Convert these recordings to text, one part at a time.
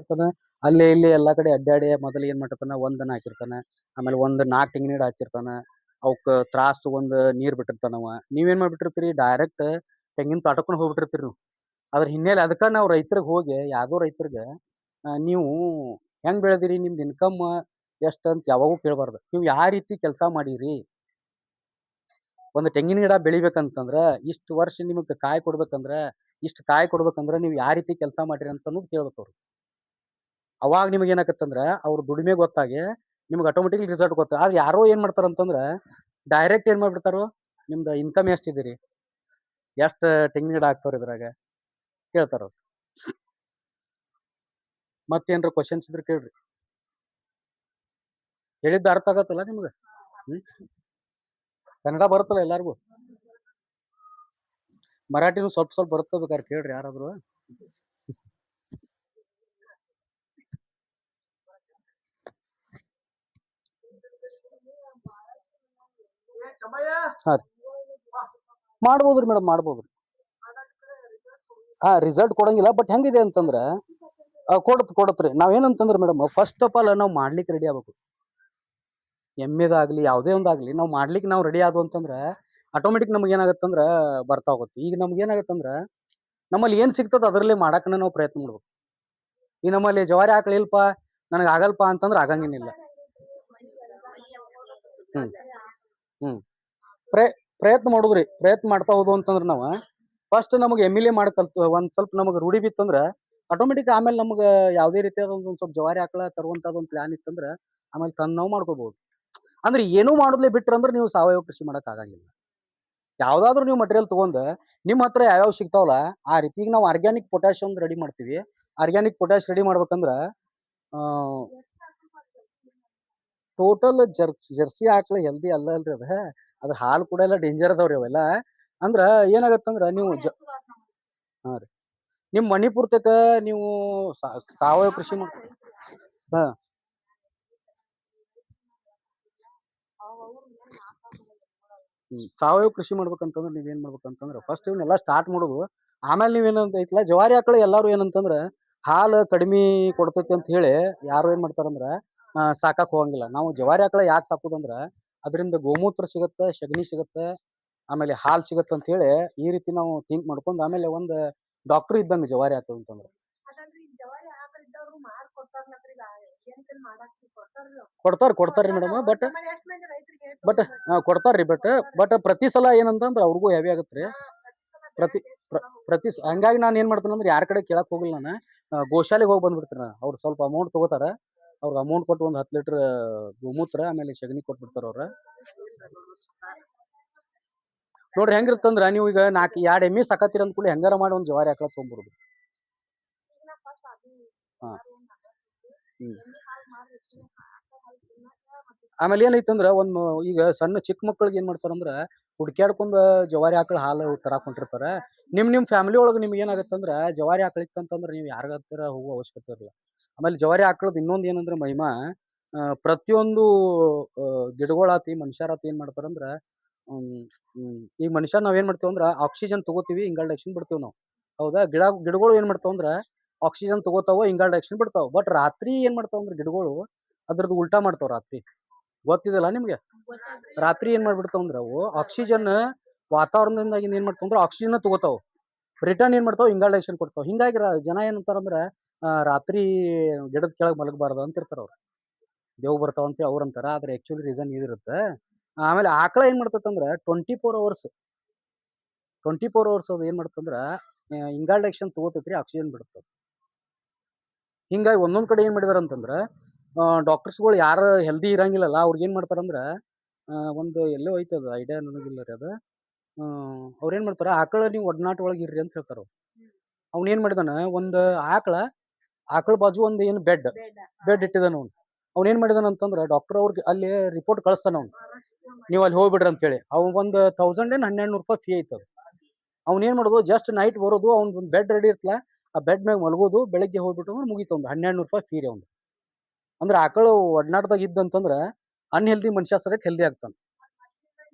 ಮಾಡ್ತಿರ್ತಾನ ಅಲ್ಲಿ ಇಲ್ಲಿ ಎಲ್ಲಾ ಕಡೆ ಅಡ್ಡಾಡಿ ಮೊದಲು ಏನ್ ಮಾಡಿರ್ತಾನ ಒಂದನ ಹಾಕಿರ್ತಾನ. ಆಮೇಲೆ ಒಂದ್ 4 ತೆಂಗಿನ ಗಿಡ ಹಚ್ಚಿರ್ತಾನ. ಅವಕ್ಕ ತ್ರಾಸ್ ತಗೊಂಡ್ ನೀರ್ ಬಿಟ್ಟಿರ್ತಾನವ. ನೀವೇನ್ ಮಾಡ್ಬಿಟ್ಟಿರ್ತೀರಿ ಡೈರೆಕ್ಟ್ ತೆಂಗಿನ ತೋಟಕ್ಕನ ಹೋಗ್ಬಿಟ್ಟಿರ್ತೀರಿ ನೀವು. ಅದ್ರ ಹಿನ್ನೆಲೆ ಅದಕ್ಕ ನಾವು ರೈತರಿಗೆ ಹೋಗಿ ಯಾವ್ದೋ ರೈತರಿಗೆ ನೀವು ಹೆಂಗ್ ಬೆಳೆದಿರಿ ನಿಮ್ದು ಇನ್ಕಮ್ ಎಷ್ಟ್ ಅಂತ ಯಾವಾಗೂ ಕೇಳಬಾರ್ದು. ನೀವು ಯಾವ ರೀತಿ ಕೆಲಸ ಮಾಡೀರಿ. ಒಂದು ತೆಂಗಿನ ಗಿಡ ಬೆಳಿಬೇಕಂತಂದ್ರ ಇಷ್ಟು ವರ್ಷ ನಿಮಗೆ ಕಾಯಿ ಕೊಡ್ಬೇಕಂದ್ರ ಇಷ್ಟು ಕಾಯಿ ಕೊಡ್ಬೇಕಂದ್ರ ನೀವು ಯಾವ ರೀತಿ ಕೆಲಸ ಮಾಡಿರಿ ಅಂತ ಅನ್ನೋದು ಕೇಳ್ಬೇಕು ಅವ್ರು. ಅವಾಗ ನಿಮ್ಗೆ ಏನಾಗತ್ತಂದ್ರ ಅವ್ರ ದುಡಿಮೆ ಗೊತ್ತಾಗಿ ನಿಮ್ಗೆ ಆಟೋಮೆಟಿಕ್ಲಿ ರಿಸಲ್ಟ್ ಗೊತ್ತ. ಆದ್ರೆ ಯಾರೋ ಏನ್ ಮಾಡ್ತಾರಂತಂದ್ರ ಡೈರೆಕ್ಟ್ ಏನ್ ಮಾಡ್ಬಿಡ್ತಾರೋ ನಿಮ್ದು ಇನ್ಕಮ್ ಎಷ್ಟಿದ್ದೀರಿ, ಎಷ್ಟ್ ತೆಂಗಿನ ಗಿಡ ಹಾಕ್ತಾರ ಇದ್ರಾಗ ಕೇಳ್ತಾರ ಅವ್ರು. ಮತ್ತೇನ್ರ ಕ್ವಶನ್ಸ್ ಇದ್ರೆ ಕೇಳ್ರಿ. ಹೇಳಿದ್ದ ಅರ್ಥ ಆಗತ್ತಲ್ಲ ನಿಮ್ಗೆ? ಕನ್ನಡ ಬರುತ್ತಲ್ಲ ಎಲ್ಲಾರ್ಗು? ಮರಾಠಿನೂ ಸ್ವಲ್ಪ ಸ್ವಲ್ಪ ಬರುತ್ತ ಬೇಕಾದ್ರೆ ಕೇಳ್ರಿ ಯಾರಾದ್ರು. ಹಾ ರೀ ಮಾಡ್ಬೋದ್ರಿ ಮೇಡಮ್, ಮಾಡ್ಬೋದ್ರಿ. ರಿಸಲ್ಟ್ ಕೊಡಂಗಿಲ್ಲ. ಬಟ್ ಹೆಂಗಿದೆ ಅಂತಂದ್ರ ಕೊಡತ್ರಿ. ನಾವೇನಂತಂದ್ರ ಮೇಡಮ್ ಫಸ್ಟ್ ಆಫ್ ಆಲ್ ನಾವು ಮಾಡ್ಲಿಕ್ಕೆ ರೆಡಿ ಆಗ್ಬೇಕು. ಎಮ್ಮೆದಾಗ್ಲಿ ಯಾವುದೇ ಒಂದಾಗ್ಲಿ ನಾವು ಮಾಡ್ಲಿಕ್ಕೆ ನಾವು ರೆಡಿ ಆದ್ವು ಅಂತಂದ್ರ ಆಟೋಮೆಟಿಕ್ ನಮ್ಗೆ ಏನಾಗತ್ತಂದ್ರ ಬರ್ತಾ ಹೋಗುತ್ತೆ. ಈಗ ನಮ್ಗೆ ಏನಾಗತ್ತಂದ್ರ ನಮ್ಮಲ್ಲಿ ಏನ್ ಸಿಗ್ತದ ಅದರಲ್ಲೇ ಮಾಡಾಕನ ನಾವು ಪ್ರಯತ್ನ ಮಾಡ್ಬೇಕು. ಈ ನಮ್ಮಲ್ಲಿ ಜವಾರಿ ಆಕಳ ಇಲ್ಪ ನನಗೆ ಆಗಲ್ಪ ಅಂತಂದ್ರ ಆಗಂಗೇನಿಲ್ಲ. ಹ್ಮ್ ಹ್ಮ್ ಪ್ರಯತ್ನ ಮಾಡುದ್ರಿ. ಪ್ರಯತ್ನ ಮಾಡ್ತಾ ಹೋದ್ವು ಅಂತಂದ್ರ ನಾವು ಫಸ್ಟ್ ನಮಗೆ ಎಮ್ಮಿಲೆ ಮಾಡ್ಕಲ್ತು ಒಂದ್ ಸ್ವಲ್ಪ ನಮಗೆ ರೂಢಿ ಬಿತ್ತಂದ್ರ ಆಟೋಮೆಟಿಕ್ ಆಮೇಲೆ ನಮ್ಗೆ ಯಾವುದೇ ರೀತಿಯಾದ ಒಂದ್ ಸ್ವಲ್ಪ ಜವಾರಿ ಆಕಳ ತರುವಂತದ ಒಂದು ಪ್ಲಾನ್ ಇತ್ತಂದ್ರ ಆಮೇಲೆ ತಂದ್ ನಾವು ಮಾಡ್ಕೋಬಹುದು. ಅಂದ್ರೆ ಏನೂ ಮಾಡೋದ್ಲೆ ಬಿಟ್ರಂದ್ರ ನೀವು ಸಾವಯವ ಕೃಷಿ ಮಾಡಕ್ ಆಗಂಗಿಲ್ಲ. ಯಾವ್ದಾದ್ರು ನೀವು ಮಟೀರಿಯಲ್ ತಗೊಂಡ್ ನಿಮ್ಮ ಹತ್ರ ಯಾವ್ಯಾವ ಸಿಗ್ತಾವಲ್ಲ ಆ ರೀತಿ. ಈಗ ನಾವು ಆರ್ಗ್ಯಾನಿಕ್ ಪೊಟ್ಯಾಶ್ ಒಂದು ರೆಡಿ ಮಾಡ್ತೀವಿ. ಆರ್ಗ್ಯಾನಿಕ್ ಪೊಟ್ಯಾಶ್ ರೆಡಿ ಮಾಡ್ಬೇಕಂದ್ರ ಟೋಟಲ್ ಜರ್ಸಿ ಆಕಳ ಹೆಲ್ದಿ ಅಲ್ಲ ಅಲ್ರಿ ಅದ. ಅದ್ರ ಹಾಲು ಕೂಡ ಎಲ್ಲ ಡೇಂಜರ್ ಅದಾವ್ರಿ ಅವೆಲ್ಲ. ಅಂದ್ರ ಏನಾಗತ್ತಂದ್ರ ನೀವು ಹಾ ರೀ ನಿಮ್ ಮಣಿಪುರ್ತಕ ನೀವು ಸಾವಯವ ಕೃಷಿ ಸಾವಯವ ಕೃಷಿ ಮಾಡ್ಬೇಕಂತಂದ್ರ ನೀವ್ ಏನ್ ಮಾಡ್ಬೇಕಂತಂದ್ರ ಫಸ್ಟ್ ಇವನ್ನೆಲ್ಲ ಸ್ಟಾರ್ಟ್ ಮಾಡೋದು. ಆಮೇಲೆ ನೀವೇನಂತ ಐತ್ಲಾ ಜವಾರಿ ಆಕಳ ಎಲ್ಲಾರು ಏನಂತಂದ್ರ ಹಾಲು ಕಡಿಮೆ ಕೊಡ್ತೈತಿ ಅಂತ ಹೇಳಿ ಯಾರು ಏನ್ ಮಾಡ್ತಾರಂದ್ರ ಸಾಕಾಕ್ ಹೋಗಂಗಿಲ್ಲ. ನಾವು ಜವಾರಿ ಆಕಳ ಯಾಕೆ ಸಾಕುದಂದ್ರ ಅದರಿಂದ ಗೋಮೂತ್ರ ಸಿಗತ್ತ, ಸಗಣಿ ಸಿಗತ್ತ, ಆಮೇಲೆ ಹಾಲು ಸಿಗತ್ತ ಅಂತ ಹೇಳಿ ಈ ರೀತಿ ನಾವು ಥಿಂಕ್ ಮಾಡ್ಕೊಂಡ್ ಆಮೇಲೆ ಒಂದ್ ಡಾಕ್ಟರ್ ಇದ್ದಂಗ ಜವಾರಿ ಆಕಳ ಅಂತಂದ್ರ ಕೊಡ್ತಾರ್ರಿ ಮೇಡಮ್. ಬಟ್ ಕೊಡ್ತಾರ್ರಿ. ಬಟ್ ಪ್ರತಿ ಸಲ ಏನಂತಂದ್ರ ಅವ್ರಿಗೂ ಹೆವಿ ಆಗತ್ರಿ. ಪ್ರತಿ ಹಂಗಾಗಿ ನಾನು ಏನ್ ಮಾಡ್ತೇನೆ ಅಂದ್ರೆ ಯಾರ ಕಡೆ ಕೇಳಕ್ ಹೋಗಿಲ್ಲ. ನಾನು ಗೋಶಾಲೆಗೆ ಹೋಗಿ ಬಂದ್ಬಿಡ್ತೇನೆ. ಅವ್ರು ಸ್ವಲ್ಪ ಅಮೌಂಟ್ ತಗೋತಾರ. ಅವ್ರಿಗೆ ಅಮೌಂಟ್ ಕೊಟ್ಟು ಒಂದು 10 ಲೀಟರ್ ಗೋಮೂತ್ರ ಆಮೇಲೆ ಸಗಣಿ ಕೊಟ್ಬಿಡ್ತಾರ ಅವ್ರ. ನೋಡ್ರಿ ಹೆಂಗಿರ್ತಂದ್ರ ನೀವು ಈಗ 2 ಎಮ್ಮಿ ಸಾಕತ್ತೀರ ಅಂದ್ ಕೂಡ ಹೆಂಗಾರ ಮಾಡಿ ಒಂದ್ ಜವಾರಿ ಆಕಳ ತೊಗೊಂಡ್ಬರುದು. ಆಮೇಲೆ ಏನೈತಂದ್ರ ಒಂದು ಈಗ ಸಣ್ಣ ಚಿಕ್ಕ ಮಕ್ಕಳಿಗೆ ಏನ್ ಮಾಡ್ತಾರಂದ್ರ ಹುಡ್ಕ್ಯಾಡ್ಕೊಂಡ್ ಜವಾರಿ ಆಕಳ ಹಾಲು ತರಾಕ್ ಹೊಂಟಿರ್ತಾರ. ನಿಮ್ ಫ್ಯಾಮಿಲಿ ಒಳಗೆ ನಿಮ್ಗೆ ಏನಾಗತ್ತಂದ್ರ ಜವಾರಿ ಆಕಳ ಇತ್ತಂತಂದ್ರ ನೀವು ಯಾರಿಗಾರ ಹೋಗೋ ಅವಶ್ಯಕತೆ ಇರಲ್ಲ. ಆಮೇಲೆ ಜವಾರಿ ಆಕಳದ ಇನ್ನೊಂದ್ ಏನಂದ್ರ ಮಹಿಮಾ ಪ್ರತಿಯೊಂದು ಗಿಡಗಳಾತಿ ಮನುಷ್ಯರಾತಿ ಏನ್ ಮಾಡ್ತಾರಂದ್ರ ಈಗ ಮನುಷ್ಯ ನಾವ್ ಏನ್ ಮಾಡ್ತೇವಂದ್ರ ಆಕ್ಸಿಜನ್ ತಗೋತೀವಿ, ಇಂಗಾಲ್ ಡೈಆಕ್ಸೈಡ್ ಬಿಡ್ತೇವ್ ನಾವು. ಹೌದಾ? ಗಿಡಗಳು ಏನ್ ಮಾಡ್ತಾವಂದ್ರ ಆಕ್ಸಿಜನ್ ತಗೋತಾವ, ಇಂಗಾಲ್ ಡೈಆಕ್ಸೈಡ್ ಬಿಡ್ತಾವ. ಬಟ್ ರಾತ್ರಿ ಏನ್ ಮಾಡ್ತಾವಂದ್ರ ಗಿಡಗಳು ಅದ್ರದ್ದು ಉಲ್ಟಾ ಮಾಡ್ತಾವ. ರಾತ್ರಿ ಗೊತ್ತಿದಲ್ಲ ನಿಮ್ಗೆ? ರಾತ್ರಿ ಏನ್ ಮಾಡ್ಬಿಡ್ತಾವಂದ್ರ ಅವು ಆಕ್ಸಿಜನ್ ವಾತಾವರಣದಿಂದ ಏನ್ ಮಾಡ್ತಾವಂದ್ರ ಆಕ್ಸಿಜನ್ ತಗೋತಾವ, ರಿಟರ್ನ್ ಏನ್ ಮಾಡ್ತಾವ ಇಂಗಾಲ್ ಡೈಆಕ್ಸೈಡ್ ಕೊಡ್ತಾವ. ಹಿಂಗಾಗಿ ಜನ ಏನಂತಾರಂದ್ರ ರಾತ್ರಿ ಗಿಡದ ಕೆಳಗ್ ಮಲಗಬಾರ್ದು ಅಂತ ಇರ್ತಾರ ಅವ್ರು. ದೇವ್ ಬರ್ತಾವಂತ ಅವ್ರಂತಾರ. ಆದ್ರೆ ಆಕ್ಚುಲಿ ರೀಸನ್ ಇದಿರುತ್ತೆ. ಆಮೇಲೆ ಆಕಳ ಏನ್ ಮಾಡ್ತಂದ್ರ 24 ಅವರ್ಸ್ ಅದು ಏನ್ ಮಾಡ್ತಂದ್ರ ಇಂಗಾಲ್ ಡೈಆಕ್ಸೈಡ್ ತಗೋತೈತ್ರಿ, ಆಕ್ಸಿಜನ್ ಬಿಡುತ್ತೆ. ಹಿಂಗಾಗಿ ಒಂದೊಂದ್ ಕಡೆ ಏನ್ ಮಾಡಿದಾರ ಅಂತಂದ್ರ ಡಾಕ್ಟರ್ಸ್ಗಳು ಯಾರು ಹೆಲ್ದಿ ಇರಂಗಿಲ್ಲಲ್ಲ ಅವ್ರಿಗೆ ಏನ್ ಮಾಡ್ತಾರಂದ್ರ ಒಂದು ಎಲ್ಲೋ ಐತದ ಐಡಿಯಾ ನನಗಿಲ್ಲ ರೀ ಅದು. ಅವ್ರ ಏನ್ ಮಾಡ್ತಾರ ಆಕಳ ನೀವು ಒಡನಾಟ ಒಳಗೆ ಇರ್ರಿ ಅಂತ ಹೇಳ್ತಾರ. ಅವ್ನ ಏನ್ ಮಾಡಿದಾನ ಒಂದು ಆಕಳ ಬಾಜು ಒಂದು ಏನು ಬೆಡ್ ಇಟ್ಟಿದಾನ. ಅವ್ನ ಏನ್ ಮಾಡಿದಾನ ಅಂತಂದ್ರ ಡಾಕ್ಟರ್ ಅವ್ರಿಗೆ ಅಲ್ಲಿ ರಿಪೋರ್ಟ್ ಕಳಿಸ್ತಾನ. ನೀವು ಅಲ್ಲಿ ಹೋಗ್ಬಿಡ್ರಿ ಅಂತ ಹೇಳಿ. ಅವ್ ಒಂದು 1000 ಏನ್ 1200 ರೂಪಾಯಿ ಫೀ ಐತದ. ಅವ್ನ ಏನ್ ಮಾಡೋದು ಜಸ್ಟ್ ನೈಟ್ ಬರೋದು, ಅವ್ನ ಒಂದು ಬೆಡ್ ರೆಡಿ ಇರ್ತಲ್ಲ ಆ ಬೆಡ್ ಮ್ಯಾಗ ಮಲಗೋದು, ಬೆಳಗ್ಗೆ ಹೋಗ್ಬಿಟ್ಟು ಮುಗಿತು. ಒಂದು 1200 ರೂಪಾಯಿ ಫೀ ರೀ ಅವ್ನು. ಅಂದ್ರೆ ಆಕಳು ಒಡನಾಟದಾಗ ಇದ್ದಂತಂದ್ರ ಅನ್ಹೆಲ್ದಿ ಮನುಷ್ಯ ಸದಕ್ ಹೆಲ್ದಿ ಆಗ್ತಾನ.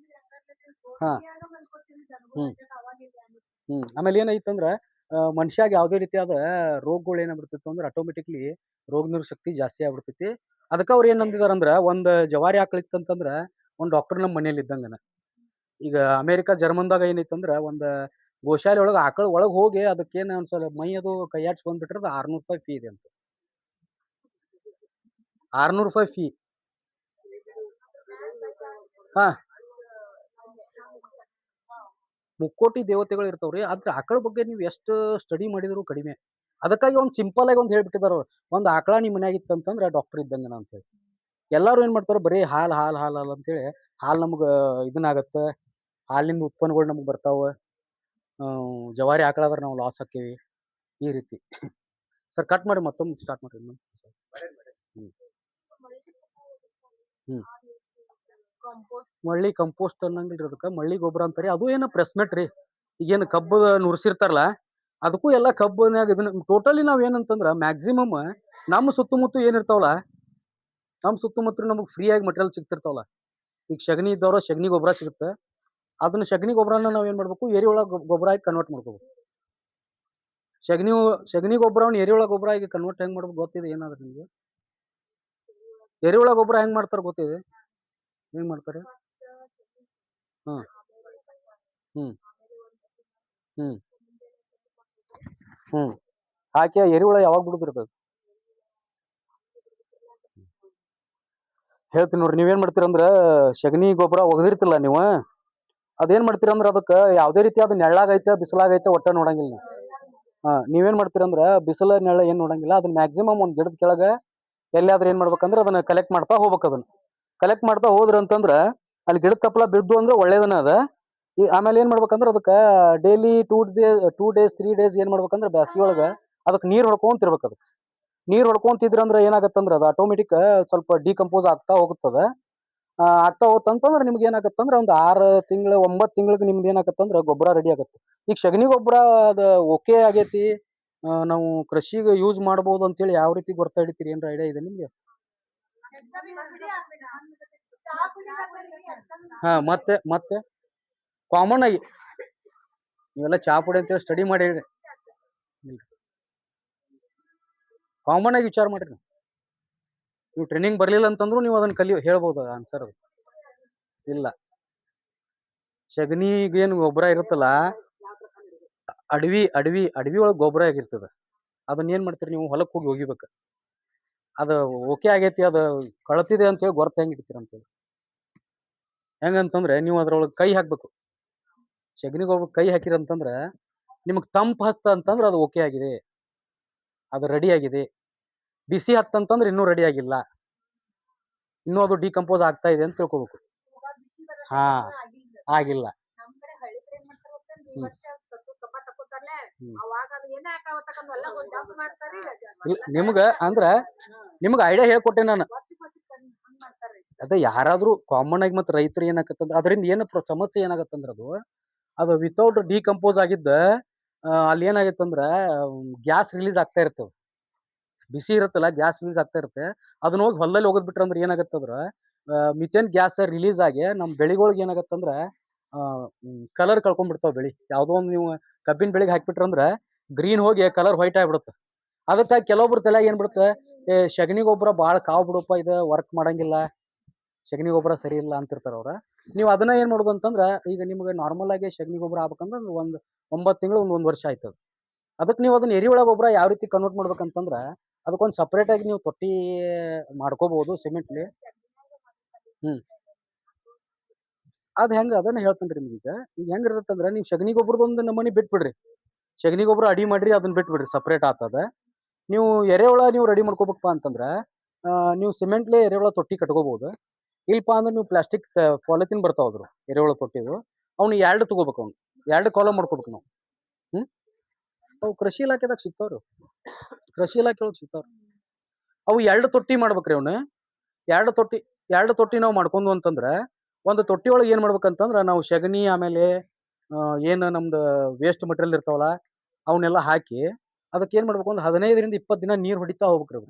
ಹಾ ಆಮೇಲೆ ಏನೈತಂದ್ರ ಮನುಷ್ಯಾಗ ಯಾವುದೇ ರೀತಿಯಾದ ರೋಗಗಳು ಏನಾಗ್ಬಿಡ್ತಿತ್ತು ಅಂದ್ರೆ ಆಟೋಮೆಟಿಕ್ಲಿ ರೋಗ ನಿರೋಧಕ ಶಕ್ತಿ ಜಾಸ್ತಿ ಆಗ್ಬಿಡ್ತೈತಿ. ಅದಕ್ಕೆ ಅವ್ರು ಏನ್ ನಂಬಿದಾರಂದ್ರ ಒಂದ್ ಜವಾರಿ ಆಕಳ ಇತ್ತಂತಂದ್ರ ಒಂದ್ ಡಾಕ್ಟರ್ ನಮ್ಮ ಮನೇಲಿ ಇದ್ದಂಗನ. ಈಗ ಅಮೆರಿಕ ಜರ್ಮನ್ದಾಗ ಏನೈತಂದ್ರ ಒಂದ್ ಗೋಶಾಲೆ ಒಳಗ ಆಕಳ ಒಳಗ್ ಹೋಗಿ ಅದಕ್ಕೇನ್ ಒಂದ್ಸಲ ಮೈ ಅದು ಕೈಯಾಡ್ಸ್ ಬಂದ್ಬಿಟ್ರ ಅದು ₹600 ಫೀ ಇದೆ ಅಂತ. ₹600 ಫೀ. ಹಾ, ಮುಕ್ಕೋಟಿ ದೇವತೆಗಳು ಇರ್ತಾವ್ರಿ. ಆದ್ರ ಆಕಳ ಬಗ್ಗೆ ನೀವ್ ಎಷ್ಟು ಸ್ಟಡಿ ಮಾಡಿದ್ರು ಕಡಿಮೆ. ಅದಕ್ಕಾಗಿ ಒಂದ್ ಸಿಂಪಲ್ ಆಗಿ ಒಂದ್ ಹೇಳ್ಬಿಟ್ಟಿದಾರ ಅವ್ರು. ಒಂದ್ ಆಕಳ ನಿಮ್ ಮನ್ಯಾಗ ಇತ್ತಂತಂದ್ರ ಡಾಕ್ಟರ್ ಇದ್ದಂಗನ ಅಂತ ಹೇಳಿ. ಎಲ್ಲಾರು ಏನ್ ಮಾಡ್ತಾರ ಬರೀ ಹಾಲ್ ಅಂತೇಳಿ ಹಾಲ್ ನಮ್ಗ ಇದನ್ನಾಗತ್ತ. ಹಾಲಿಂದ ಉತ್ಪನ್ನಗಳು ನಮಗ್ ಬರ್ತಾವ. ಜವಾರಿ ಆಕಳಾದ್ರ ನಾವು ಲಾಸ್ ಆಕ್ಕೇವಿ. ಈ ರೀತಿ. ಸರ್ ಕಟ್ ಮಾಡಿ ಮತ್ತೊಮ್ಮೆ ಸ್ಟಾರ್ಟ್ ಮಾಡ್ರಿ ಇನ್ನೊಂದ್. ಹ್ಮ್. ಹ್ಮ್. ಮಳ್ಳಿ ಕಂಪೋಸ್ಟ್ ಅನ್ನಂಗಿಲ್ರಿ ಅದಕ್ಕ. ಮಳ್ಳಿ ಗೊಬ್ಬರ ಅಂತಾರಿ. ಅದು ಏನ ಪ್ರೆಸ್ಮೆಟ್ ರೀ. ಈಗೇನ್ ಕಬ್ಬು ನುರ್ಸಿರ್ತಾರಲ್ಲ, ಅದಕ್ಕೂ ಎಲ್ಲಾ ಕಬ್ಬನ್ಯಾಗ ಇದನ್ನ ಟೋಟಲಿ ನಾವ್ ಏನಂತಂದ್ರ ಮ್ಯಾಕ್ಸಿಮಮ್ ನಮ್ಮ ಸುತ್ತಮುತ್ತ ಏನಿರ್ತಾವಲ್ಲ, ನಮ್ ಸುತ್ತಮುತ್ತ ನಮಗ್ ಫ್ರೀ ಆಗಿ ಮಟೀರಿಯಲ್ ಸಿಗ್ತಿರ್ತಾವಲ್ಲ. ಈಗ ಸಗಣಿ ಇದ್ದವ್ರ ಸಗಣಿ ಗೊಬ್ಬರ ಸಿಗುತ್ತ. ಅದನ್ನ ಸಗಣಿ ಗೊಬ್ಬರನ ನಾವ್ ಏನ್ ಮಾಡ್ಬೇಕು, ಎರಿಹುಳ ಗೊಬ್ಬರ ಆಗಿ ಕನ್ವರ್ಟ್ ಮಾಡ್ಕೋಬೇಕು. ಸಗಣಿ ಸಗಣಿ ಗೊಬ್ಬರವನ್ನ ಎರಿಹುಳ ಗೊಬ್ಬರ ಆಗಿ ಕನ್ವರ್ಟ್ ಹೆಂಗ್ ಮಾಡ್ಬೇಕು ಗೊತ್ತಿದೆ ಏನಾದ್ರು ನಿಮ್ಗೆ? ಎರಿಹುಳ ಗೊಬ್ಬರ ಹೆಂಗ್ ಮಾಡ್ತಾರ ಗೊತ್ತಿದೆ? ಹೆಂಗ್ ಮಾಡ್ತಾರೆ? ಹ್ಮ್. ಹ್ಮ್. ಹ್ಮ್. ಹ್ಮ್. ಹಾಕಿ ಎರಿಹುಳ ಯಾವಾಗ ಬಿಡುದಿರ್ತದ? ಹೇಳ್ತೀನಿ ನೋಡ್ರಿ. ನೀವೇನ್ ಮಾಡ್ತೀರಂದ್ರ ಸಗಣಿ ಗೊಬ್ಬರ ಒಗದಿರ್ತಿಲ್ಲ ನೀವು, ಅದೇನ್ ಮಾಡ್ತೀರಂದ್ರ ಅದಕ್ಕ ಯಾವ್ದೇ ರೀತಿ ಅದು ನೆಳ್ಳಾಗೈತೆ ಬಿಸಿಲಾಗೈತೆ ಒಟ್ಟ ನೋಡಂಗಿಲ್ಲ ನೀವು. ನೀವೇನ್ ಮಾಡ್ತೀರಂದ್ರ ಬಿಸಿಲ ನೆರಳ ಏನ್ ನೋಡಂಗಿಲ್ಲ. ಅದನ್ನ ಮ್ಯಾಕ್ಸಿಮಮ್ ಒಂದ್ ಗಿಡದ ಕೆಳಗ ಎಲ್ಲಿಯಾದ್ರೂ ಏನ್ ಮಾಡ್ಬೇಕಂದ್ರ ಅದನ್ನ ಕಲೆಕ್ಟ್ ಮಾಡ್ತಾ ಹೋಗ್ಬೇಕ್. ಅದನ್ನ ಕಲೆಕ್ಟ್ ಮಾಡ್ತಾ ಹೋದ್ರ ಅಂತಂದ್ರ ಅಲ್ಲಿ ಗಿಡದ ತಪ್ಪಲ ಬಿದ್ದು ಅಂದ್ರೆ ಒಳ್ಳೇದನ ಅದ. ಆಮೇಲೆ ಏನ್ ಮಾಡ್ಬೇಕಂದ್ರ ಅದಕ್ಕ ಡೈಲಿ 2 ಡೇಸ್ 3 ಡೇಸ್ ಏನ್ ಮಾಡ್ಬೇಕಂದ್ರ ಬ್ಯಾಸ್ಗಿ ಒಳಗ ಅದಕ್ ನೀರ್ ಹೊಡ್ಕೊಂತ ಇರ್ಬೇಕು. ಅದಕ್ಕೆ ನೀರ್ ಹೊಡ್ಕೊಂತಿದ್ರ ಅಂದ್ರ ಏನಾಗತ್ತಂದ್ರ ಅದು ಆಟೋಮೆಟಿಕ್ ಸ್ವಲ್ಪ ಡಿಕಂಪೋಸ್ ಆಗ್ತಾ ಹೋಗುತ್ತದ. ಆಗ್ತಾ ಹೋತಂತಂದ್ರ ನಿಮ್ಗೆ ಏನಾಗತ್ತಂದ್ರ ಒಂದ್ 6 ತಿಂಗಳು 9 ತಿಂಗಳಿಗೆ ನಿಮ್ದು ಏನಾಗತ್ತಂದ್ರ ಗೊಬ್ಬರ ರೆಡಿ ಆಗತ್ತೆ. ಈಗ ಸಗಣಿ ಗೊಬ್ಬರ ಅದ ಓಕೆ ಆಗೇತಿ, ನಾವು ಕೃಷಿಗೆ ಯೂಸ್ ಮಾಡ್ಬೋದು ಅಂತೇಳಿ ಯಾವ ರೀತಿ ಗೊತ್ತಾ ಹಿಡಿತೀರಿ? ಏನ್ರ ಐಡಿಯಾ ಇದೆ ನಿಮ್ಗೆ? ಹಾ, ಮತ್ತೆ ಮತ್ತೆ ಕಾಮನ್ ಆಗಿ ನೀವೆಲ್ಲ ಚಾ ಪುಡಿ ಅಂತೇಳಿ ಸ್ಟಡಿ ಮಾಡಿ ಹೇಳ್ರಿ. ಕಾಮನ್ ಆಗಿ ವಿಚಾರ ಮಾಡ್ರಿ. ನೀವು ಟ್ರೈನಿಂಗ್ ಬರ್ಲಿಲ್ಲ ಅಂತಂದ್ರು ನೀವು ಅದನ್ನ ಹೇಳ್ಬೋದು ಆನ್ಸರ್. ಅದು ಇಲ್ಲ. ಸಗಣಿಗೇನು ಗೊಬ್ಬರ ಇರುತ್ತಲ್ಲ, ಅಡವಿ ಒಳಗ್ ಗೊಬ್ಬರ ಆಗಿರ್ತದ. ಅದನ್ನ ಏನ್ ಮಾಡ್ತೀರಿ ನೀವು ಹೊಲಕ್ ಹೋಗಿ ಒಗಿಬೇಕು. ಅದು ಓಕೆ ಆಗೈತಿ, ಅದು ಕಳತಿದೆ ಅಂತ ಹೇಳಿ ಗೊರ್ತ ಹೆಂಗ್ ಹಿಡಿತೀರ ಅಂತೇಳಿ. ಹೆಂಗಂತಂದ್ರೆ ನೀವು ಅದ್ರೊಳಗೆ ಕೈ ಹಾಕ್ಬೇಕು. ಸಗಣಿ ಗೊಬ್ಬರ ಕೈ ಹಾಕಿರಂತಂದ್ರ ನಿಮಗ್ ತಂಪ್ ಹತ್ತ ಅಂತಂದ್ರ ಅದು ಓಕೆ ಆಗಿದೆ, ಅದು ರೆಡಿ ಆಗಿದೆ. ಬಿಸಿ ಹತ್ತಂತಂದ್ರ ಇನ್ನೂ ರೆಡಿ ಆಗಿಲ್ಲ, ಇನ್ನೂ ಅದು ಡಿಕಂಪೋಸ್ ಆಗ್ತಾ ಇದೆ ಅಂತ ತಿಳ್ಕೊಬೇಕು. ಹಾ, ಆಗಿಲ್ಲ. ಹ್ಮ್. ಹ್ಮ್. ನಿಮ್ಗ ಅಂದ್ರ ನಿಮ್ಗ ಐಡಿಯಾ ಹೇಳ್ಕೊಟ್ಟೆ ನಾನು. ಅದೇ ಯಾರಾದ್ರೂ ಕಾಮನ್ ಆಗಿ ಮತ್ತ್ ರೈತರು ಏನಾಗತ್ತಂದ್ರ ಅದರಿಂದ ಏನ ಸಮಸ್ಯೆ ಏನಾಗತ್ತಂದ್ರ ಅದು ವಿತೌಟ್ ಡಿಕಂಪೋಸ್ ಆಗಿದ್ದ ಅಲ್ಲಿ ಏನಾಗತ್ತಂದ್ರ ಗ್ಯಾಸ್ ರಿಲೀಸ್ ಆಗ್ತಾ ಇರ್ತದೆ. ಬಿಸಿ ಇರುತ್ತಲ್ಲ, ಗ್ಯಾಸ್ ರಿಲೀಸ್ ಆಗ್ತಾ ಇರುತ್ತೆ. ಅದನ್ನ ಹೋಗಿ ಹೊಲದಲ್ಲಿ ಹೋಗದ್ ಬಿಟ್ರ ಅಂದ್ರೆ ಏನಾಗತ್ತಂದ್ರ ಮಿಥೇನ್ ಗ್ಯಾಸ್ ರಿಲೀಸ್ ಆಗಿ ನಮ್ ಬೆಳಿಗಳಿಗೆ ಏನಾಗತ್ತಂದ್ರ ಕಲರ್ ಕಳ್ಕೊಂಡ್ಬಿಡ್ತಾವ ಬೆಳಿ. ಯಾವ್ದೋ ಒಂದು ನೀವು ಕಬ್ಬಿನ ಬೆಳಿಗ್ಗೆ ಹಾಕ್ಬಿಟ್ರಂದ್ರ ಗ್ರೀನ್ ಹೋಗಿ ಕಲರ್ ವೈಟ್ ಆಗ್ಬಿಡುತ್ತೆ. ಅದಕ್ಕಾಗಿ ಕೆಲವೊಬ್ರು ತಲೆಯಾಗ ಏನ್ ಬಿಡುತ್ತೆ, ಸಗಣಿ ಗೊಬ್ಬರ ಬಾಳ ಕಾವ್ ಬಿಡಪ್ಪ, ಇದು ವರ್ಕ್ ಮಾಡಂಗಿಲ್ಲ, ಸಗಣಿ ಗೊಬ್ಬರ ಸರಿ ಇಲ್ಲ ಅಂತಿರ್ತಾರ ಅವ್ರ. ನೀವು ಅದನ್ನ ಏನ್ ಮಾಡುದು ಅಂತಂದ್ರ ಈಗ ನಿಮ್ಗೆ ನಾರ್ಮಲ್ ಆಗಿ ಸಗಣಿ ಗೊಬ್ಬರ ಆಗ್ಬೇಕಂದ್ರ ಒಂದ್ 9 ತಿಂಗಳು 1 ವರ್ಷ ಆಯ್ತದ. ಅದಕ್ಕೆ ನೀವು ಅದನ್ನ ಎರಿಹುಳ ಗೊಬ್ಬರ ಯಾವ ರೀತಿ ಕನ್ವರ್ಟ್ ಮಾಡ್ಬೇಕಂತಂದ್ರ ಅದಕ್ಕೊಂದು ಸಪ್ರೇಟ್ ಆಗಿ ನೀವು ತೊಟ್ಟಿ ಮಾಡ್ಕೋಬಹುದು ಸಿಮೆಂಟ್ಲಿ. ಹ್ಮ್. ಅದ್ ಹೆಂಗ ಅದನ್ನ ಹೇಳ್ತೇನ್ರಿ ನಿಮ್ಗೆ. ಈಗ ಹೆಂಗಿರತ್ತಂದ್ರ ನೀವು ಸಗಣಿ ಗೊಬ್ಬರದ ಒಂದು ನಮೂನಿ ಬಿಟ್ಬಿಡ್ರಿ. ಸಗಣಿ ಗೊಬ್ಬರ ಅಡಿ ಮಾಡ್ರಿ, ಅದನ್ನ ಬಿಟ್ಬಿಡ್ರಿ, ಸಪ್ರೇಟ್ ಆಗ್ತದ. ನೀವು ಎರೆಹುಳ ನೀವು ರೆಡಿ ಮಾಡ್ಕೋಬೇಕಪ್ಪ ಅಂತಂದ್ರ ನೀವು ಸಿಮೆಂಟ್ಲಿ ಎರೆಹುಳ ತೊಟ್ಟಿ ಕಟ್ಕೋಬಹುದು. ಇಲ್ಪ ಅಂದ್ರೆ ನೀವು ಪ್ಲಾಸ್ಟಿಕ್ ಪಾಲಿಥಿನ್ ಬರ್ತಾವ್ರು ಎರೆಹುಳ ತೊಟ್ಟಿದು, ಅವ್ನು 2 ತಗೋಬೇಕು. ಅವ್ನು 2 ಕಾಲಮ್ ಮಾಡ್ಕೋಬೇಕು ನಾವು. ಹ್ಮ್. ಅವು ಕೃಷಿ ಇಲಾಖೆದಾಗ ಸಿಗ್ತಾವ್ರಿ. ಕೃಷಿ ಇಲಾಖೆ ಒಳಗ್ ಸಿಗ್ತಾವ್ರಿ. ಅವು 2 ತೊಟ್ಟಿ ಮಾಡ್ಬೇಕ್ರಿ. ಅವ್ನ 2 ತೊಟ್ಟಿ ನಾವು ಮಾಡ್ಕೊಂಡು ಅಂತಂದ್ರ ಒಂದು ತೊಟ್ಟಿ ಒಳಗೆ ಏನ್ ಮಾಡ್ಬೇಕಂತಂದ್ರ ನಾವು ಸಗಣಿ ಆಮೇಲೆ ಏನ್ ನಮ್ದು ವೇಸ್ಟ್ ಮಟೀರಿಯಲ್ ಇರ್ತಾವಲ್ಲ ಅವನ್ನೆಲ್ಲ ಹಾಕಿ ಅದಕ್ಕೆ ಏನ್ ಮಾಡ್ಬೇಕು, ಒಂದು 15ರಿಂದ 20 ದಿನ ನೀರ್ ಹೊಡಿತಾ ಹೋಗ್ಬೇಕ್ರಿ. ಅದು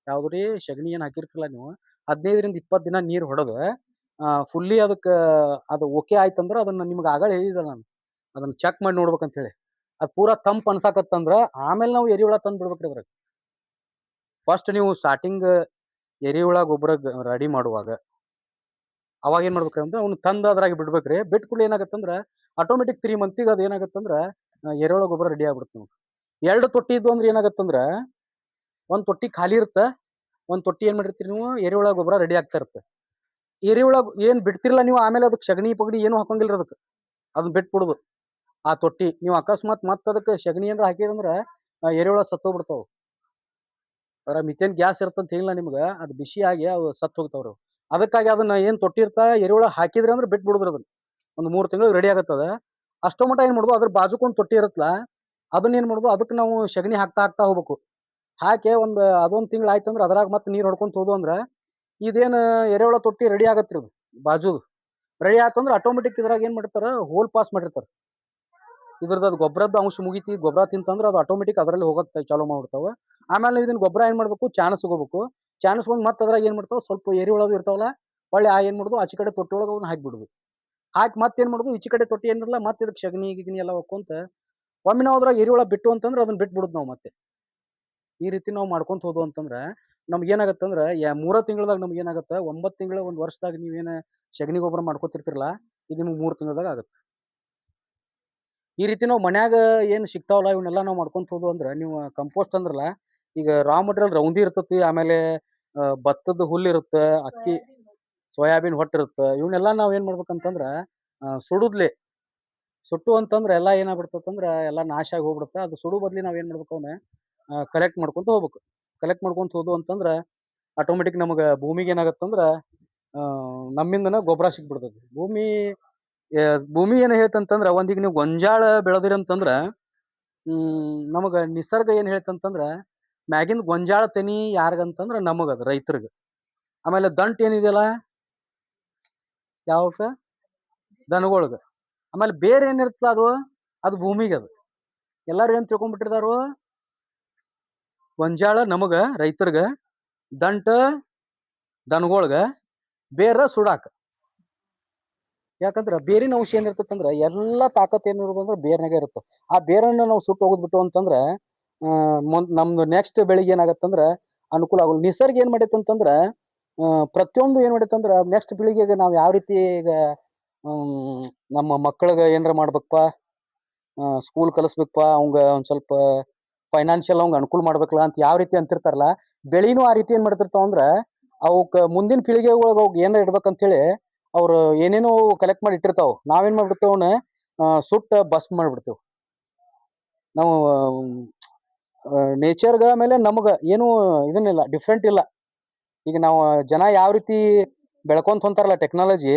ಯಾವ್ದ್ರಿ ಸಗಣಿ ಏನ್ ಹಾಕಿರ್ತಿಲ್ಲ ನೀವು 15ರಿಂದ 20 ದಿನ ನೀರ್ ಹೊಡೆದು ಫುಲ್ಲಿ ಅದಕ್ಕೆ ಅದು ಓಕೆ ಆಯ್ತಂದ್ರ ಅದನ್ನ ನಿಮ್ಗೆ ಆಗಳ ಹೇಳಿದೆ ನಾನು, ಅದನ್ನ ಚೆಕ್ ಮಾಡಿ ನೋಡ್ಬೇಕಂತ ಹೇಳಿ. ಅದ್ ಪೂರಾ ತಂಪ್ ಅನ್ಸಾಕತ್ತಂದ್ರ ಆಮೇಲೆ ನಾವು ಎರಿಹುಳ ತಂದ್ ಬಿಡ್ಬೇಕ್ರಿ ಅದ್ರಾಗ. ಫಸ್ಟ್ ನೀವು ಸ್ಟಾರ್ಟಿಂಗ್ ಎರಿಹುಳ ಗೊಬ್ಬರ ರೆಡಿ ಮಾಡುವಾಗ ಅವಾಗ ಏನ್ ಮಾಡ್ಬೇಕ್ರಿ ಅಂದ್ರೆ ಅವ್ನ ತಂದ್ ಅದ್ರಾಗ ಬಿಡ್ಬೇಕ್ರಿ. ಬಿಟ್ಟ ಕೂಡಲೇ ಏನಾಗತ್ತಂದ್ರ ಆಟೋಮೆಟಿಕ್ 3 ಮಂತಿಗೆ ಅದ್ ಏನಾಗತ್ತಂದ್ರ ಎರೆಹುಳ ಗೊಬ್ಬರ ರೆಡಿ ಆಗ್ಬಿಡುತ್ತೆ ನಿಮ್ಗೆ. 2 ತೊಟ್ಟಿ ಇದ್ವು ಅಂದ್ರೆ ಏನಾಗತ್ತಂದ್ರ ಒಂದ್ ತೊಟ್ಟಿ ಖಾಲಿ ಇರುತ್ತ, ಒಂದ್ ತೊಟ್ಟಿ ಏನ್ ಮಾಡಿರ್ತೀರಿ ನೀವು ಎರೆಹುಳ ಗೊಬ್ಬರ ರೆಡಿ ಆಗ್ತಾ ಇರುತ್ತೆ. ಎರೆಹುಳ ಏನ್ ಬಿಡ್ತಿರಲ್ಲ ನೀವು ಆಮೇಲೆ ಅದಕ್ಕೆ ಸಗಣಿ ಪಗಣಿ ಏನು ಹಾಕಂಗಿಲ್ರಿ ಅದಕ್ಕೆ. ಅದನ್ನ ಬಿಟ್ಬಿಡುದು. ಆ ತೊಟ್ಟಿ ನೀವು ಅಕಸ್ಮಾತ್ ಮತ್ತ್ ಅದಕ್ಕೆ ಸಗಣಿ ಏನ್ರ ಹಾಕಿದಂದ್ರ ಎರೆಹುಳ ಸತ್ತೋಗ್ಬಿಡ್ತಾವು. ಅದ್ರಾಗ ಮಿಥೇನ್ ಗ್ಯಾಸ್ ಇರ್ತಂತ ಹೇಳಿಲ್ಲ ನಿಮ್ಗ, ಅದು ಬಿಸಿ ಆಗಿ ಅವು ಸತ್ತು ಹೋಗ್ತಾವ್ರಿ ಅವು. ಅದಕ್ಕಾಗಿ ಅದನ್ನ ಏನ್ ತೊಟ್ಟಿ ಇರ್ತಾ ಎರೆಹುಳ ಹಾಕಿದ್ರಿ ಅಂದ್ರೆ ಬಿಟ್ಟು ಬಿಡುದ್ರಿ ಅದನ್ನ. ಒಂದು 3 ತಿಂಗಳು ರೆಡಿ ಆಗತ್ತದ. ಅಷ್ಟೋ ಮಟ ಏನ್ ಮಾಡುದು ಅದ್ರ ಬಾಜುಕೊಂದ್ ತೊಟ್ಟಿ ಇರುತ್ತಲ್ಲ ಅದನ್ನ ಏನ್ ಮಾಡುದು ಅದಕ್ಕೆ ನಾವು ಸಗಣಿ ಹಾಕ್ತಾ ಹೋಗ್ಬೇಕು. ಹಾಕಿ ಅದೊಂದ್ ತಿಂಗಳು ಆಯ್ತಂದ್ರ ಅದ್ರಾಗ ಮತ್ತೆ ನೀರ್ ಹೊಡ್ಕೊಂತ ಹೋದ್ವು ಅಂದ್ರ ಇದೇನ್ ಎರೆಹುಳ ತೊಟ್ಟಿ ರೆಡಿ ಆಗತ್ರಿ ಅದು ಬಾಜುದು. ರೆಡಿ ಆತಂದ್ರ ಆಟೋಮೆಟಿಕ್ ಇದ್ರಾಗ ಏನ್ ಮಾಡಿರ್ತಾರ ಹೋಲ್ ಪಾಸ್ ಮಾಡಿರ್ತಾರ. ಇದ್ರದ್ದು ಅದು ಗೊಬ್ಬರದ್ದು ಅಂಶ ಮುಗಿತಿ, ಗೊಬ್ಬರ ತಿಂತಂದ್ರ ಅದು ಆಟೋಮೆಟಿಕ್ ಅದರಲ್ಲಿ ಹೋಗಕ್ ಚಾಲೂ ಮಾಡ್ಬಿಡ್ತಾವ. ಆಮೇಲೆ ಇದನ್ನ ಗೊಬ್ಬರ ಏನ್ ಮಾಡ್ಬೇಕು ಚಾಣಸ್ಕೋಬೇಕು. ಚಾಣಸ್ಕೊಂಡ್ ಮತ್ತೆ ಅದ್ರಾಗ ಏನ್ ಮಾಡ್ತಾವ ಸ್ವಲ್ಪ ಎರಿಹುಳದು ಇರ್ತಾವಲ್ಲ ಹೊಳ್ಳಿ ಏನ್ ಮಾಡುದು ಆಚೆ ಕಡೆ ತೊಟ್ಟಿ ಒಳಗೆ ಅವನ್ನ ಹಾಕ್ಬಿಡುದು. ಹಾಕಿ ಮತ್ತೇನ್ ಮಾಡುದು ಈಚೆ ಕಡೆ ತೊಟ್ಟಿ ಏನಿರಲ್ಲ ಮತ್ತೆ ಇದಕ್ಕೆ ಸಗಣಿ ಗಿಗಣಿ ಎಲ್ಲ ಹೊಕ್ಕೊಂತ ಒಮ್ಮೆ ನಾವು ಅದ್ರಾಗ ಎರಿಹುಳ ಬಿಟ್ಟು ಅಂತಂದ್ರ ಅದನ್ನ ಬಿಟ್ಬಿಡುದು ನಾವು ಮತ್ತೆ. ಈ ರೀತಿ ನಾವು ಮಾಡ್ಕೊಂತ ಹೋದ್ವು ಅಂತಂದ್ರ ನಮ್ಗೆ ಏನಾಗತ್ತಂದ್ರ 3 ತಿಂಗಳದಾಗ ನಮ್ಗೆ ಏನಾಗತ್ತ 9 ತಿಂಗಳ 1 ವರ್ಷದಾಗ ನೀವೇನ ಸಗಣಿ ಗೊಬ್ಬರ ಮಾಡ್ಕೊತಿರ್ತಿರಲ್ಲ ಇದು ನಿಮ್ಗೆ 3 ತಿಂಗಳದಾಗ ಆಗತ್ತೆ. ಈ ರೀತಿ ನಾವು ಮನ್ಯಾಗ ಏನ್ ಸಿಗ್ತಾವಲ್ಲ ಇವನ್ನೆಲ್ಲ ನಾವು ಮಾಡ್ಕೊಂತ ಹೋದ್ವು ಅಂದ್ರ ನೀವು ಕಂಪೋಸ್ಟ್ ಅಂದ್ರಲ್ಲ ಈಗ ರಾ ಮೆಟೀರಿಯಲ್ ರೌಂದಿ ಇರ್ತತಿ, ಆಮೇಲೆ ಭತ್ತದ ಹುಲ್ಲು ಇರುತ್ತ, ಅಕ್ಕಿ ಸೋಯಾಬೀನ್ ಹೊಟ್ಟಿರುತ್ತ, ಇವನ್ನೆಲ್ಲಾ ನಾವ್ ಏನ್ ಮಾಡ್ಬೇಕಂತಂದ್ರ ಸುಡುದ್ಲೆ ಸುಟ್ಟು ಅಂತಂದ್ರ ಎಲ್ಲಾ ಏನಾಗ್ಬಿಡ್ತಂದ್ರ ಎಲ್ಲಾ ನಾಶ ಆಗಿ ಹೋಗ್ಬಿಡುತ್ತ. ಅದು ಸುಡು ಬದ್ಲಿ ನಾವ್ ಏನ್ ಮಾಡ್ಬೇಕು ಅವನ್ನ ಕಲೆಕ್ಟ್ ಮಾಡ್ಕೊಂತ ಹೋಗ್ಬೇಕು. ಕಲೆಕ್ಟ್ ಮಾಡ್ಕೊಂತ ಹೋದ್ವು ಅಂತಂದ್ರ ಆಟೋಮೆಟಿಕ್ ನಮಗ ಭೂಮಿಗೆ ಏನಾಗತ್ತಂದ್ರ ನಮ್ಮಿಂದನ ಗೊಬ್ಬರ ಸಿಕ್ಬಿಡ್ತೈತಿ. ಭೂಮಿ ಏನ್ ಹೇಳ್ತಂತಂದ್ರ ಒಂದೀಗ ನೀವು ಗೊಂಜಾಳ ಬೆಳದಿರಿ ಅಂತಂದ್ರ ನಮಗ ನಿಸರ್ಗ ಏನ್ ಹೇಳ್ತಂತಂದ್ರ ಮ್ಯಾಗಿಂದ ಗೊಂಜಾಳ ತೆನಿ ಯಾರಿಗಂತಂದ್ರ ನಮಗದ ರೈತರಿಗ. ಆಮೇಲೆ ದಂಟ್ ಏನಿದೆಯಲ್ಲ ಯಾವಕ್ಕ ದನಗೊಳಗ. ಆಮೇಲೆ ಬೇರ್ ಏನಿರ್ತದ ಅದು ಭೂಮಿಗೆ ಅದು. ಎಲ್ಲಾರು ಏನ್ ತಿಳ್ಕೊಂಡ್ಬಿಟ್ಟಿರ್ತಾರು ಗೊಂಜಾಳ ನಮಗ ರೈತರ್ಗ, ದಂಟ ದನಗೊಳಗ, ಬೇರ ಸುಡಾಕ. ಯಾಕಂದ್ರ ಬೇರಿನ ಅಂಶ ಏನಿರ್ತೈತಂದ್ರ ಎಲ್ಲಾ ತಾಕತ್ ಏನಿರೋದಂದ್ರ ಬೇರ್ನಾಗ ಇರುತ್ತೆ. ಆ ಬೇರನ್ನ ನಾವು ಸುಟ್ಟು ಹೋಗದ್ ಬಿಟ್ಟು ಅಂತಂದ್ರ ನಮ್ದು ನೆಕ್ಸ್ಟ್ ಬೆಳಿಗ್ ಏನಾಗತ್ತಂದ್ರ ಅನುಕೂಲ ಆಗೋಲ್ಲ. ನಿಸರ್ಗ ಏನ್ ಮಾಡೈತೆ ಅಂತಂದ್ರ ಪ್ರತಿಯೊಂದು ಏನ್ ಮಾಡೈತೆ ಅಂದ್ರ ನೆಕ್ಸ್ಟ್ ಪೀಳಿಗೆಗೆ ನಾವ್ ಯಾವ ರೀತಿ ಈಗ ನಮ್ಮ ಮಕ್ಕಳಿಗ ಏನ್ರ ಮಾಡ್ಬೇಕಪ್ಪಾ ಸ್ಕೂಲ್ ಕಲಸ್ಬೇಕಪ್ಪಾ ಅವಂಗ ಒಂದ್ ಸ್ವಲ್ಪ ಫೈನಾನ್ಷಿಯಲ್ ಅವಂಗ ಅನುಕೂಲ ಮಾಡ್ಬೇಕಲ್ಲ ಅಂತ ಯಾವ ರೀತಿ ಅಂತಿರ್ತಾರಲ್ಲ ಬೆಳಿನೂ ಆ ರೀತಿ ಏನ್ ಮಾಡ್ತಿರ್ತಾವ ಅಂದ್ರ ಅವಕ್ ಮುಂದಿನ ಪೀಳಿಗೆಗೊಳಗ ಅವ್ ಏನಾರ ಇಡ್ಬೇಕಂತ ಹೇಳಿ ಅವ್ರು ಏನೇನೋ ಕಲೆಕ್ಟ್ ಮಾಡಿ ಇಟ್ಟಿರ್ತಾವ. ನಾವೇನ್ ಮಾಡ್ಬಿಡ್ತೇವ ಅವನ್ನ ಸುಟ್ಟ ಭಸ್ಮ ಮಾಡ್ಬಿಡ್ತೇವ್. ನಾವು ನೇಚರ್ಗ ಆಮೇಲೆ ನಮಗ ಏನು ಇದನ್ನಿಲ್ಲ ಡಿಫ್ರೆಂಟ್ ಇಲ್ಲ. ಈಗ ನಾವು ಜನ ಯಾವ ರೀತಿ ಬೆಳ್ಕೊಂತ ಹೊಂತಾರಲ್ಲ ಟೆಕ್ನಾಲಜಿ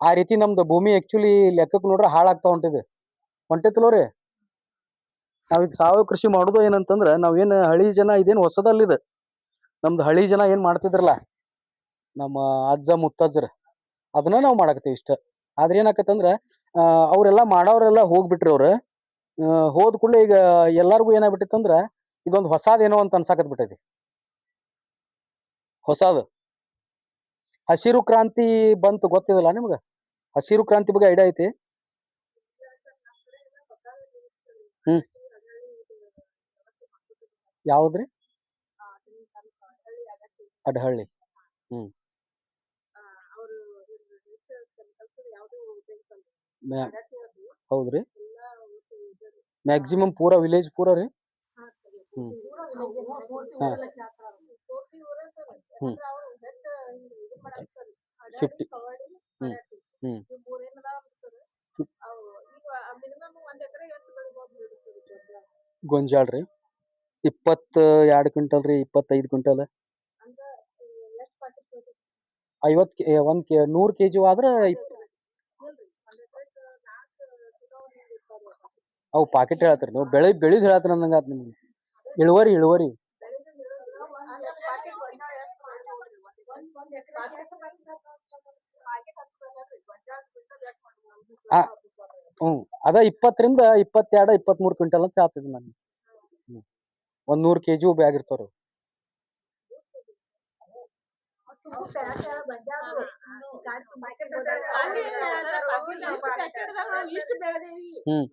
ಆ ರೀತಿ ನಮ್ದು ಭೂಮಿ ಆಕ್ಚುಲಿ ಲೆಕ್ಕಕ್ ನೋಡ್ರ ಹಾಳಾಗ್ತಾ ಹೊಂಟೈತಿಲೋರಿ. ನಾವೀಗ ಸಾವಯವ ಕೃಷಿ ಮಾಡುದು ಏನಂತಂದ್ರ ನಾವ್ ಏನ್ ಹಳಿ ಜನ ಇದೇನ್ ಹೊಸದಲ್ಲಿದೆ. ನಮ್ದು ಹಳಿ ಜನ ಏನ್ ಮಾಡ್ತಿದ್ರಲ್ಲ ನಮ್ಮ ಅಜ್ಜ ಮುತ್ತಜ್ಜರ ಅದನ್ನ ನಾವ್ ಮಾಡಾಕತ್ತೀವಿ ಇಷ್ಟ. ಆದ್ರ ಏನಾಕತ್ತಂದ್ರ ಅವ್ರೆಲ್ಲಾ ಮಾಡೋರೆಲ್ಲಾ ಹೋಗ್ಬಿಟ್ರಿ ಅವ್ರ. ಹೋದ್ ಕೂಡ್ಲೆ ಈಗ ಎಲ್ಲಾರ್ಗು ಏನಾಗ್ಬಿಟ್ಟೈತಂದ್ರ ಇದೊಂದು ಹೊಸಾದ್ ಏನೋ ಅಂತ ಅನ್ಸಾಕತ್ ಬಿಟ್ಟೈತಿ. ಹೊಸಾದು ಹಸಿರು ಕ್ರಾಂತಿ ಬಂತು ಗೊತ್ತಿದಲ್ಲ ನಿಮ್ಗ? ಹಸಿರು ಕ್ರಾಂತಿ ಬಗ್ಗೆ ಐಡಿಯಾ ಐತಿ? ಹ್ಮ್ ಯಾವ್ದ್ರಿ? ಅಡ್ಹಳ್ಳಿ. ಹ್ಮ್ ಮ್ಯಾ- ಹೌದ್ರಿ ಮ್ಯಾಕ್ಸಿಮಮ್ ಪೂರಾ ವಿಲೇಜ್ ಪೂರಾ ರೀ. ಹ್ಮ್ ಹಾ ಹ್ಮ್ 50 ಹ್ಮ್ ಹ್ಮ್ ಗೊಂಜಾಳ ರೀ 22 ಕ್ವಿಂಟಲ್ ರೀ 25 ಕ್ವಿಂಟಲ್ 100 ಕೆಜಿ ಆದ್ರ ಅವು ಪಾಕೆಟ್ ಹೇಳತ್ತೀರಿ ನೀವು ಬೆಳಿದ್ ಹೇಳತ್ತೀರಿ ಅಂದಂಗ ಆತ್ ನಿಮ್ಗೆ. ಇಳುವರಿ ಆ ಹ್ಮ್ ಅದ 20ರಿಂದ 22 23 ಕ್ವಿಂಟಲ್ ಅಂತ ಹೇಳ್ತಿದ್ದೆ ನಾನು. ಹ್ಮ್ 100 ಕೆಜಿ ಬ್ಯಾಗ್ ಇರ್ತಾವ್ರಿ. ಹ್ಮ್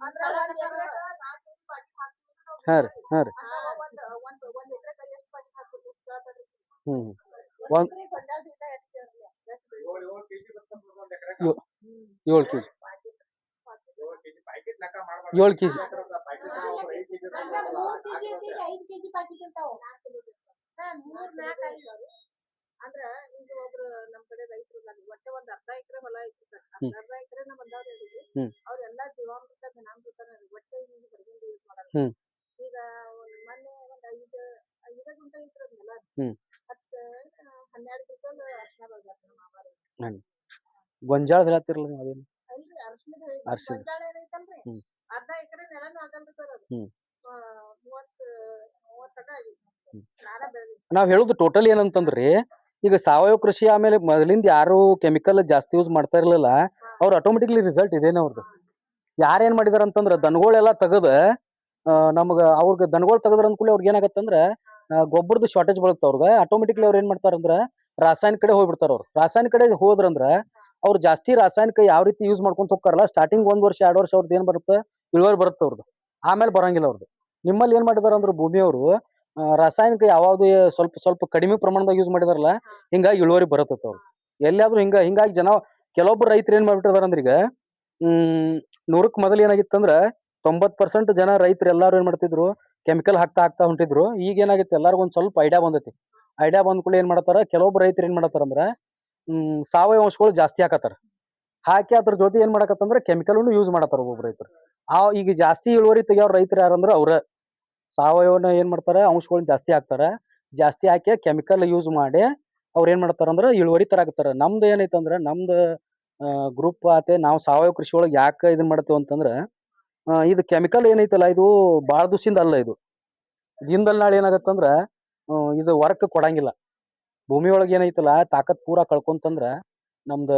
ಹಾ ರೀ ಹಾ ರೀ ಹ್ಮ್ ಒಂದ್ 7 ಕೆಜಿ 7 ಕೆಜಿ ಹ್ಮ್ ಹ್ಮ್ ಹ್ಮ್ ಹ್ಮ್ ಹ್ಮ್ ಗೊಂಜಾಳ ಹೇಳತ್ತಿರಲ್ಲ ನೀವು ಅದೇನು ಅರ್ಶಿಣ ಹ್ಮ್ ಹ್ಮ್ ಹ್ಮ್ ನಾವ್ ಹೇಳುದು ಟೋಟಲ್ ಏನಂತಂದ್ರಿ ಈಗ ಸಾವಯವ ಕೃಷಿ ಆಮೇಲೆ ಮೊದಲಿಂದ ಯಾರು ಕೆಮಿಕಲ್ ಜಾಸ್ತಿ ಯೂಸ್ ಮಾಡ್ತಾ ಇರ್ಲಿಲ್ಲ ಅವ್ರು ಆಟೋಮೆಟಿಕ್ಲಿ ರಿಸಲ್ಟ್ ಇದೇನೆ ಅವ್ರದ್ದು ಯಾರು ಏನ್ ಮಾಡಿದಾರ ಅಂತಂದ್ರ ದನಗಳೆಲ್ಲ ತೆಗದ ನಮ್ಗ ಅವ್ರಿಗೆ ದನಗಳು ತೆಗದ್ರ ಅನ್ಕೂಲ ಅವ್ರಿಗೆ ಏನಾಗತ್ತಂದ್ರ ಗೊಬ್ಬರದ ಶಾರ್ಟೇಜ್ ಬರುತ್ತೆ ಅವ್ರಿಗೆ ಆಟೋಮೆಟಿಕ್ಲಿ ಅವ್ರು ಏನ್ ಮಾಡ್ತಾರಂದ್ರ ರಾಸಾಯನಿಕ ಕಡೆ ಹೋಗ್ಬಿಡ್ತಾರ ಅವ್ರು ರಾಸಾಯನಿಕ ಕಡೆ ಹೋದ್ರಂದ್ರ ಅವ್ರು ಜಾಸ್ತಿ ರಾಸಾಯನಿಕ ಯಾವ ರೀತಿ ಯೂಸ್ ಮಾಡ್ಕೊಂತ ಹೋಗ್ತಾರಲ್ಲ ಸ್ಟಾರ್ಟಿಂಗ್ 1 ವರ್ಷ 2 ವರ್ಷ ಅವ್ರದ್ದು ಏನ್ ಬರುತ್ತೆ ಇಳುವರಿ ಬರುತ್ತೆ ಅವ್ರದ್ದು ಆಮೇಲೆ ಬರಂಗಿಲ್ಲ ಅವ್ರದ್ದು ನಿಮ್ಮಲ್ಲಿ ಏನ್ ಮಾಡಿದಾರ ಅಂದ್ರೆ ಭೂಮಿಯವರು ರಾಸಾಯನಿಕ ಯಾವ್ದು ಸ್ವಲ್ಪ ಸ್ವಲ್ಪ ಕಡಿಮೆ ಪ್ರಮಾಣದಾಗ ಯೂಸ್ ಮಾಡಿದಾರಲ್ಲ ಹಿಂಗಾಗಿ ಇಳುವರಿ ಬರತ್ತ ಅವ್ರು ಎಲ್ಲಿಯಾದ್ರೂ ಹಿಂಗಾಗಿ ಜನ ಕೆಲವೊಬ್ರು ರೈತರು ಏನ್ ಮಾಡ್ಬಿಟ್ಟಿದಾರ ಅಂದ್ರೆ ಈಗ ಹ್ಮ್ 100ಕ್ಕೆ ಮೊದಲು ಏನಾಗಿತ್ತಂದ್ರ 90% ಜನ ರೈತರು ಎಲ್ಲಾರು ಏನ್ ಮಾಡ್ತಿದ್ರು ಕೆಮಿಕಲ್ ಹಾಕ್ತಾ ಹೊಂಟಿದ್ರು ಈಗ ಏನಾಗಿತ್ತು ಎಲ್ಲಾರ್ಗು ಒಂದ್ ಸ್ವಲ್ಪ ಐಡಿಯಾ ಬಂದೈತಿ ಐಡಿಯಾ ಬಂದ್ ಕೂಡ ಏನ್ ಮಾಡತಾರ ಕೆಲವೊಬ್ರು ರೈತರು ಏನ್ ಮಾಡತಾರ ಅಂದ್ರ ಸಾವಯವ ಅಂಶಗಳು ಜಾಸ್ತಿ ಹಾಕತಾರ ಹಾಕಿ ಅದ್ರ ಜೊತೆ ಏನ್ ಮಾಡಕತ್ತಂದ್ರ ಕೆಮಿಕಲ್ ಯೂಸ್ ಮಾಡತಾರ ಒಬ್ಬೊಬ್ರು ರೈತರು ಈಗ ಜಾಸ್ತಿ ಇಳುವರಿ ತೆಗಿಯೋರ್ ರೈತರು ಯಾರಂದ್ರ ಅವ್ರ ಸಾವಯವನ ಏನ್ ಮಾಡ್ತಾರ ಅಂಶಗಳನ್ನ ಜಾಸ್ತಿ ಹಾಕ್ತಾರ ಜಾಸ್ತಿ ಹಾಕಿ ಕೆಮಿಕಲ್ ಯೂಸ್ ಮಾಡಿ ಅವ್ರ ಏನ್ ಮಾಡ್ತಾರ ಅಂದ್ರ ಇಳುವರಿ ತರಾಕತ್ತಾರ ನಮ್ದು ಏನೈತಂದ್ರ ನಮ್ದು ಗ್ರೂಪ್ ಆತೆ ನಾವು ಸಾವಯವ ಕೃಷಿ ಒಳಗೆ ಯಾಕೆ ಇದನ್ ಮಾಡ್ತೇವೆ ಅಂತಂದ್ರ ಇದು ಕೆಮಿಕಲ್ ಏನೈತಲ್ಲ ಇದು ಬಾಳ ದಿವಸದಿಂದ ಅಲ್ಲ ಇದು ದಿನದಲ್ಲಿ ನಾಳೆ ಏನಾಗತ್ತಂದ್ರ ಇದು ವರ್ಕ್ ಕೊಡಂಗಿಲ್ಲ ಭೂಮಿ ಒಳಗೆ ಏನೈತಲ್ಲ ತಾಕತ್ ಪೂರಾ ಕಳ್ಕೊಂತಂದ್ರ ನಮ್ದು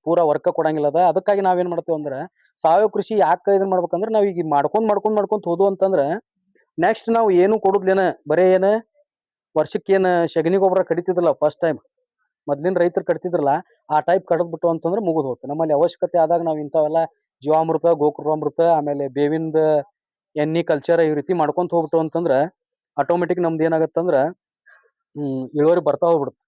ಪೂರಾ ವರ್ಕ್ ಕೊಡಂಗಿಲ್ಲ ಅದ ಅದಕ್ಕಾಗಿ ನಾವೇನ್ ಮಾಡ್ತೇವೆ ಅಂದ್ರ ಸಾವಯವ ಕೃಷಿ ಯಾಕೆ ಇದನ್ ಮಾಡ್ಬೇಕಂದ್ರ ನಾವ್ ಈಗ ಮಾಡ್ಕೊಂಡ್ ಹೋದ್ವು ಅಂತಂದ್ರ ನೆಕ್ಸ್ಟ್ ನಾವು ಏನು ಕೊಡುದ್ಲೇನ ಬರೇ ಏನ ವರ್ಷಕ್ಕೇನ್ ಸಗಣಿ ಗೊಬ್ಬರ ಕಡಿತಿದ್ರಲ್ಲ ಫಸ್ಟ್ ಟೈಮ್ ಮೊದ್ಲಿನ ರೈತರು ಕಟ್ತಿದ್ರಲ್ಲ ಆ ಟೈಪ್ ಕಡದ್ ಬಿಟ್ಟು ಅಂತಂದ್ರೆ ಮುಗಿದ್ ಹೋಗ್ತು ನಮ್ಮಲ್ಲಿ ಅವಶ್ಯಕತೆ ಆದಾಗ ನಾವು ಇಂಥವೆಲ್ಲ ಜೀವಾಮೃತ ಗೋಕೃಪಾಮೃತ ಆಮೇಲೆ ಬೇವಿಂದ ಎಣ್ಣಿ ಕಲ್ಚರ್ ಈ ರೀತಿ ಮಾಡ್ಕೊಂತ ಹೋಗ್ಬಿಟ್ಟು ಅಂತಂದ್ರ ಆಟೋಮೆಟಿಕ್ ನಮ್ದು ಏನಾಗತ್ತಂದ್ರ ಇಳುವರಿ ಬರ್ತಾ ಹೋಗ್ಬಿಡುತ್ತೆ